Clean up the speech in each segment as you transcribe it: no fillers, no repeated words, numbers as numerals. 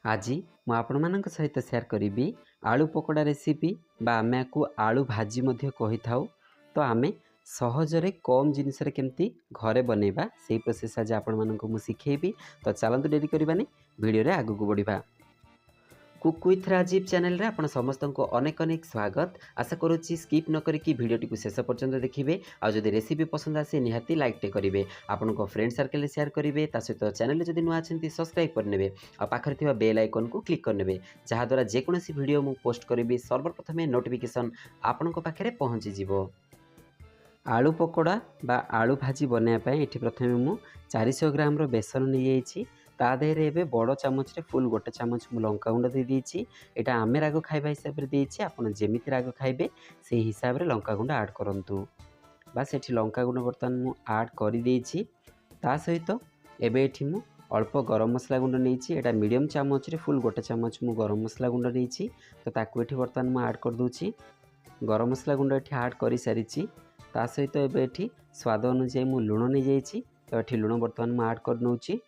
आज ମୁଁ ଆପଣମାନଙ୍କ ସହିତ ସେୟାର କରିବି आलू पकोड़ा रेसिपी बा आमे आकु आलू भाजी मध्य कहि थाउ। तो आमे सहजरे कम जिनिस रे केमती घरे बनेबा सेही प्रोसेस आज आपण मानकु मु सिखेबी। तो चलंतु डेरी करबानी वीडियो रे आगु को बढ़िबा। कुक विथ राजीव चैनल रे आपण समस्त को अनेक अनेक स्वागत। आशा करूची स्किप न करिकी वीडियोटी को शेष पर्यंत देखिबे। आ जदि रेसिपी पसंद आसे निहाती लाइक टे करिवे, आपन को फ्रेंड सर्कल रे शेयर करिवे। ता सहित चैनल जदि नुआ अछंती सब्सक्राइब कर नेबे आ पाखरे थिबा बेल आइकन को क्लिक कर नेबे, जहा द्वारा जे कोनोसी वीडियो मु पोस्ट करिबी सर्वप्रथमे नोटिफिकेशन आपन को पाखरे पहुंची जिवो। आलू पकोड़ा बा आलू भाजी बनाया पाए एठी प्रथमे मु 400 ग्राम रो बेसन नै जाइछि। ता देहरे एबे बड़ चामच रे फुल गोटे चामच मु लंका गुंड दे दीछि। एटा आमे राग खाइबा हिसाब रे देछि, आपन जेमिति राग खाइबे सेही हिसाब रे लंका गुंड ऐड करंतु। बस एठी लंका गुंड बर्तन मु ऐड करि देछि। ता सहित एबे एठी मु अल्प गरम मसला गुंड नेछि। एटा मीडियम चामच रे फुल गोटे चामच मु गरम मसला गुंड नेछि। तो ताकू एठी बर्तन मु ऐड कर दोछि। गरम मसला गुंड एठी ऐड करि सारिछि। ता सहित एबे एठी स्वाद अनुसार मु लुण नै जाइछि। तो एठी लुण बर्तन मु ऐड कर नउछि।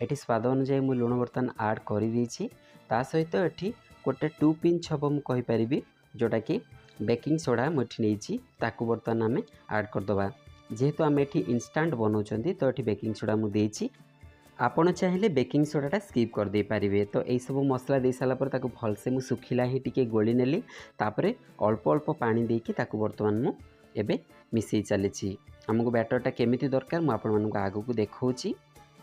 एठी स्वाद अनुसार मु लुण बर्तन ऐड करि देछि। ता सहित एठी गोटे 2 पिंच हबो मु कहि परिबि, जोटा कि बेकिंग सोडा मु एठी नेछि। ताकू बर्तन आमे ऐड कर दबा। जेहेतु आमे एठी इंस्टेंट बनाउछंती तो एठी बेकिंग सोडा मु देछि। आपण चाहिले बेकिंग सोडाटा स्किप कर दे पारिबे। तो एई सब मसला दे साला पर ताकू भलसे मु सुखिला ही टिके गोली नेली। तापरे अल्प अल्प पानी देकी ताकू वर्तमान मु एबे मिसई चलीछि। हमको बैटरटा केमिति दरकार मु आपण मानकु आगु को देखौछि।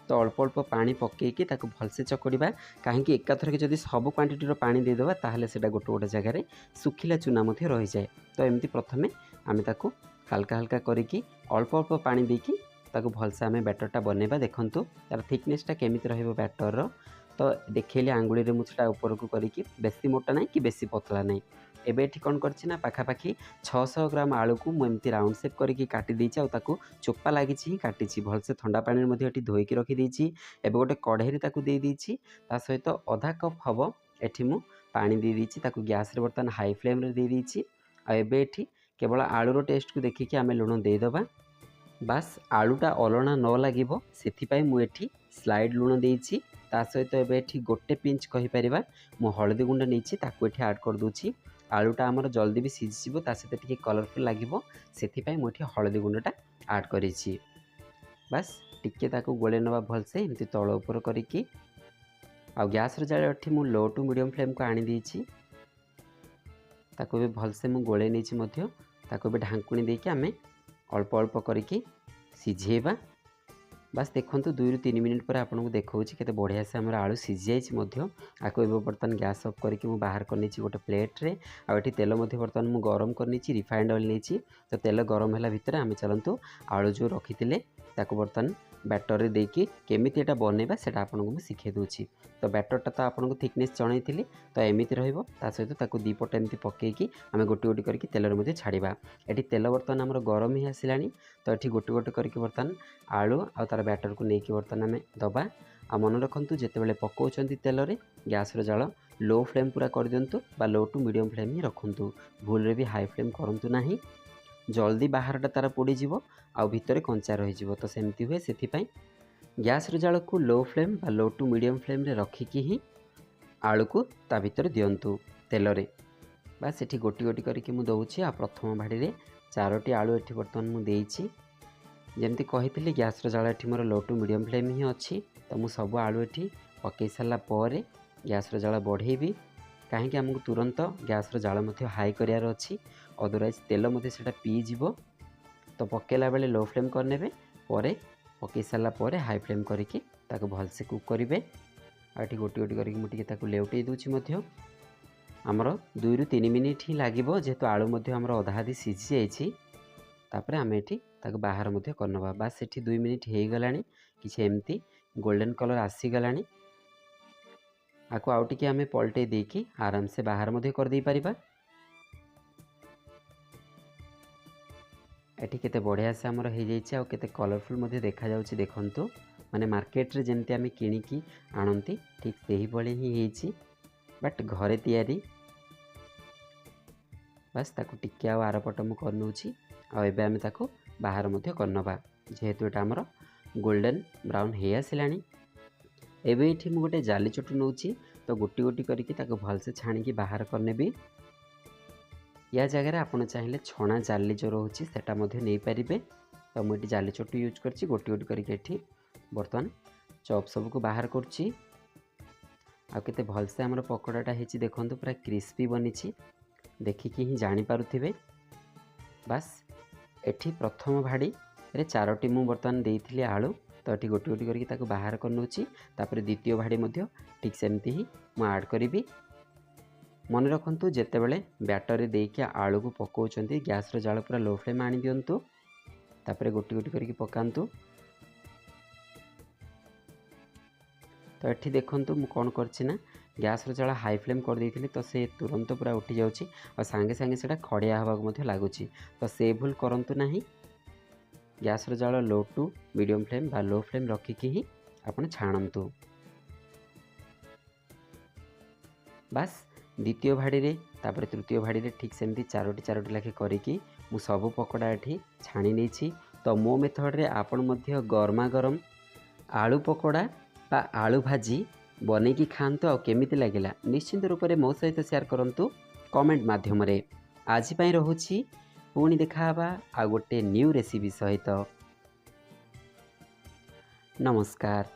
तो अल्प अल्प पानी पकेकी ताकू भलसे चकड़ीबा, काहेकि एकाथरके जदि सब क्वांटिटी रो पानी दे देबा ताहले सेटा गोटे गोटे जगह रे सुखिला चुना मध्ये रहि जाय। तो एमति प्रथमे आमे ताकू हल्का हल्का करिकी अल्प अल्प पानी देकी ताकू भलसे आमे बैटरटा बनेबा। देखंतु तार थिकनेसटा केमिति रहइबो बैटर रो। तो देखैले आंगुली रे मुछटा ऊपर को करिकी, बेसी मोटा नै कि बेसी पतला नै। एबे एठी कोन करछि ना पाखा पाखी 600 ग्राम आलू को मु एमति राउंड शेप करिकी काटी देछि। आ ताकू चोपा लागिछि काटिछि। भलसे ठंडा पानी मध्ये एठी धोइकी रखि देछि। एबे गोटे कढ़ाई रे ताकू दे देछि। ता सहित आधा कप हबो एठी मु पानी दे देछि। ताकू गैस रे बर्तन हाई फ्लेम रे दे देछि। आ एबे एठी केवल आलू रो टेस्ट को देखिकी आमे लुण दे दबा। बास आलूटा अलणा न लागिबो सेथिपाई मु एठी स्लाइड लुण देछि। ता सहित एबे एठी गोटे पिंच कहि परिबा मु हळदी गुंड नेछि, ताकू एठी ऐड कर दोछि। आलूटा हमर जल्दी भी सिझिबो, ता सहित टिके कलरफुल लागिबो सेथिपाई मु एठी हळदी गुंडटा ऐड करिछि। बस टिके ताकू गोले नबा भलसे एमति तळ ऊपर करिकी। आ गैस रे जाळे एठी मु लो टू मीडियम फ्लेम को आनी देछि। ताकू भी भलसे मु गोले नेछि मध्य। ताकू भी ढांकुणी देकी आमे अल्प अल्प करिकी सिझेबा। बस देखंतु 2 ରୁ 3 मिनिट पर आपन को देखौछि केते बढ़िया से हमर आलू सिझ जाइछि मध्य। आको एबे बर्तन गैस ऑफ करके मु बाहर करनेछि गोटे प्लेट रे। आ एठी तेल मध्य बर्तन मु गरम करनेछि, रिफाइंड ऑयल नेछि। तो तेल गरम होला भितरे आमे चलंतु आलू जो रखितिले ताको बर्तन बैटर रे देकी केमिति एटा बनेबा सेटा आपन को मु सिखे दोछि। तो बैटरटा तो आपन को थिकनेस जणैथिली, तो एमिति रहइबो। ता सहित ताको दी पट एमिति पकेकी आमे गोटी गोटी करके तेल रे मध्य छाड़ीबा। एठी तेल बर्तन हमर गरम ही आसिलानी। तो एठी गोटी गोटी करके बर्तन आलू आ तार बैटर को नेकी बर्तन आमे दबा। आ मन रखंतु जेतेबेले पकोउचंती तेल रे गैस रो जाळ लो फ्लेम पूरा कर दियंतु बा लो टू मीडियम फ्लेम ही रखंतु। भूल रे भी हाई फ्लेम करंतु नाही, जल्दी बाहरटा तार पोड़ी जीवो आ भितरे कंचा रहि जीवो। तो सेमति हुए सेथिपाई गैस रो जाळ को लो फ्लेम बा लो टू मीडियम फ्लेम रे रखिकी ही आलू को ता भितरे दियंतु तेल रे। बस एठी गोटी गोटी करके मु दउछि। आ प्रथम भाडी रे 4टी आलू एठी बर्तन मु देइछि। जेमति कहिथिली गैस रो जाळ एठी मोर लो टू मीडियम फ्लेम ही अछि। तो मु सब आलू एठी पकई साला परे गैस रो जाळ बढ़ेबी, काहेकि हमकु तुरंत गैस रो जाळ मध्ये हाई करियार अछि। अदरवाइज तेल मध्ये सेटा पी जीवो। तो पकेला बेले लो फ्लेम कर नेबे, परे पकई साला परे हाई फ्लेम करिकी ताको भलसे कुक करिवे। आ एठी गोटी गोटी करिकी मु टिके ताको लेउटेई दोछि मध्य। हमर 2 ରୁ 3 मिनिट ही लागिबो, जेहेतु आलू मध्ये हमर अधा आधी सिझि जाइछि। तापरे आमे एठी ताको बाहर मध्ये करनबा। बस एठी 2 मिनिट हेइ गलानी, किछ एमती गोल्डन कलर आसी गलानी। आको आउ टिके आमे पलटेई देकी आराम से बाहर मध्ये कर देई परिबा। एठी केते बढ़िया से हमर हे जाइछि आ केते कलरफुल मध्ये देखा जाउछि। देखंतु माने मार्केट रे जेमति आमे किनिकी आनंती ठीक सेही बळे ही हेछि, बट घरे तयारी। बस ताको टिके आ आरपट मु करनउछि। आ एबे आमे ताको बाहर मध्ये करनबा, जेहेतु एटा हमर गोल्डन ब्राउन हे आसिलानी। एबे एठी मु गोटे जाली चटु नौची तो गोटी गोटी करके ताको भलसे छाणी बाहर करनेबी। या जगह आपन चाहिए छणा जाली जो रोचे सेटा नहीं पारे। तो मुझे जाली चटु यूज करछि गोटी गोटी करके बर्तमान चॉप सबको बाहर करछि। आते भलसे आमर पकोड़ाटा होती देखो पूरा क्रिस्पी बनी देखिकी ही जानीपे। बास एठी प्रथम भाड़ी रे 4टी मु बर्तमान देइथिली आलू तो ये गोटी गोटी करके बाहर कर नौची। तापर द्वितीय भाड़ी ठीक सेमती ही मु ऐड करी। मन रखु जितेबले बैटर देकी आलू को पकाउछंती गैस रो जाल पूरा लो फ्लेम आनी दियंतु। तापर गोटी गोटी करके पकांतु। तो ये देखंतु मु कौन करछि ना गैस रो जाल हाई फ्लेम कर देइथिली तो से तुरंत पूरा उठी जाउछि और सांगे सांगे सेटा खड़िया हवा मध्य लागुछि। तो से भूल करंतु नाही। गैस रो जाल लो टू मीडियम फ्लेम बा लो फ्लेम रखिकी ही आपण छाणंतु। बास द्वितीय भाड़ी रे तापर तृतीय भाड़ी रे ठीक सेमती 4टी लाखे करिकी मु सब पकोड़ा एठी छाणी नेछि। तो मो मेथड रे आपण मध्य गरमा गरम आलू पकोड़ा बा आलू भाजी बनेकी खांतु आ केमिति लागिला निश्चिंत रूप से मो सहित शेयर करंतु कमेंट माध्यम रे। आज पई रहुछि पुणी देखाबा आ गोटे न्यू रेसिपी सहित। नमस्कार।